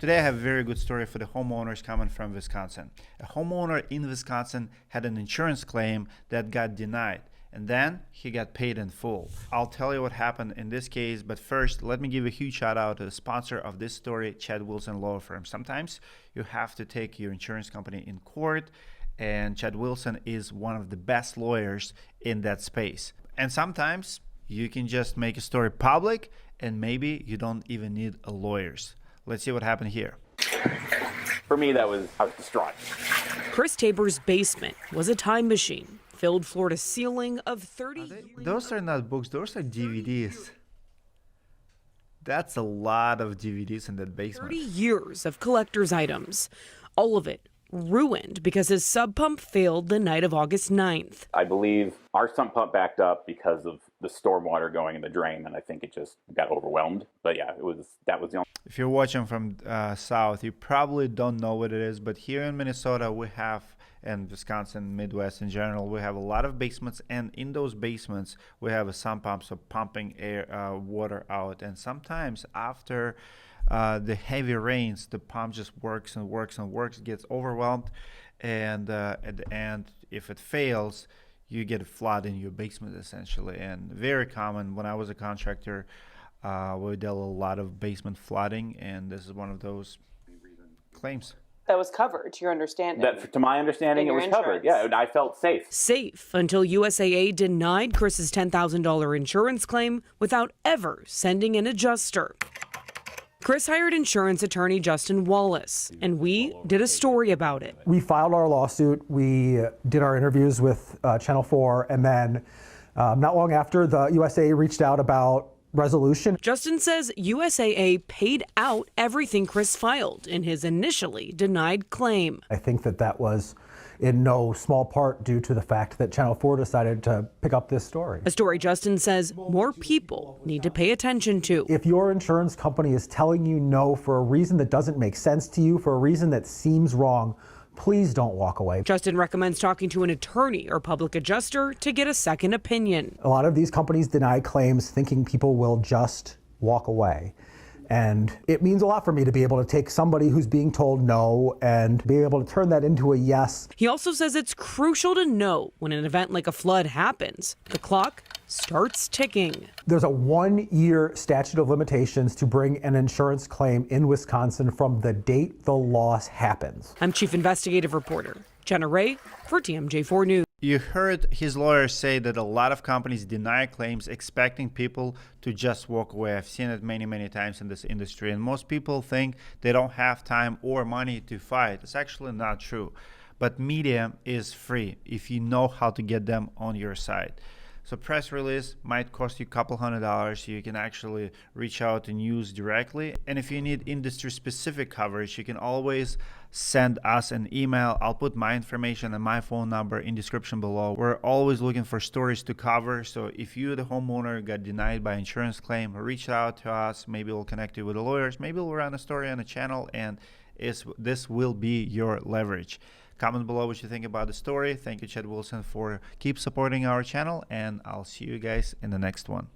Today I have a very good story for the homeowners coming from Wisconsin. A homeowner in Wisconsin had an insurance claim that got denied, and then he got paid in full. I'll tell you what happened in this case, but first let me give a huge shout out to the sponsor of this story, Chad Wilson Law Firm. Sometimes you have to take your insurance company in court, and Chad Wilson is one of the best lawyers in that space. And sometimes you can just make a story public and maybe you don't even need a lawyers. Let's see what happened here. For me, I was distraught. Chris Tabor's basement was a time machine, filled floor to ceiling of 30 years. Those are not books, those are DVDs. That's a lot of DVDs in that basement. 30 years of collector's items, all of it ruined because his sub pump failed the night of August 9th. I believe our sump pump backed up because of the storm water going in the drain, and I think it just got overwhelmed. But yeah, that was the only. If you're watching from south, you probably don't know what it is, but here in Minnesota we have, and Wisconsin, Midwest in general, we have a lot of basements, and in those basements we have a sump pump, so pumping water out, and sometimes after the heavy rains, the pump just works and works and works, gets overwhelmed, and at the end, if it fails, you get a flood in your basement essentially. And very common. When I was a contractor, we dealt with a lot of basement flooding, and this is one of those claims. That was covered, to your understanding? That, to my understanding, it was covered. Yeah, I felt safe. Safe until USAA denied Chris's $10,000 insurance claim without ever sending an adjuster. Chris hired insurance attorney Justin Wallace, and we did a story about it. We filed our lawsuit, we did our interviews with Channel 4, and then not long after, the USAA reached out about resolution. Justin says USAA paid out everything Chris filed in his initially denied claim. I think that was in no small part due to the fact that Channel 4 decided to pick up this story. A story Justin says more people need to pay attention to. If your insurance company is telling you no for a reason that doesn't make sense to you, for a reason that seems wrong, please don't walk away. Justin recommends talking to an attorney or public adjuster to get a second opinion. A lot of these companies deny claims thinking people will just walk away. And it means a lot for me to be able to take somebody who's being told no and be able to turn that into a yes. He also says it's crucial to know when an event like a flood happens, the clock starts ticking. There's a 1-year statute of limitations to bring an insurance claim in Wisconsin from the date the loss happens. I'm Chief Investigative Reporter Jenna Ray for TMJ4 News. You heard his lawyer say that a lot of companies deny claims expecting people to just walk away. I've seen it many, many times in this industry, and most people think they don't have time or money to fight. It's actually not true. But media is free if you know how to get them on your side. So press release might cost you a couple $100. You can actually reach out to news directly. And if you need industry specific coverage, you can always send us an email. I'll put my information and my phone number in description below. We're always looking for stories to cover. So if you, the homeowner, got denied by insurance claim, reach out to us. Maybe we'll connect you with the lawyers. Maybe we'll run a story on the channel, and this will be your leverage. Comment below what you think about the story. Thank you, Chad Wilson, for keep supporting our channel, and I'll see you guys in the next one.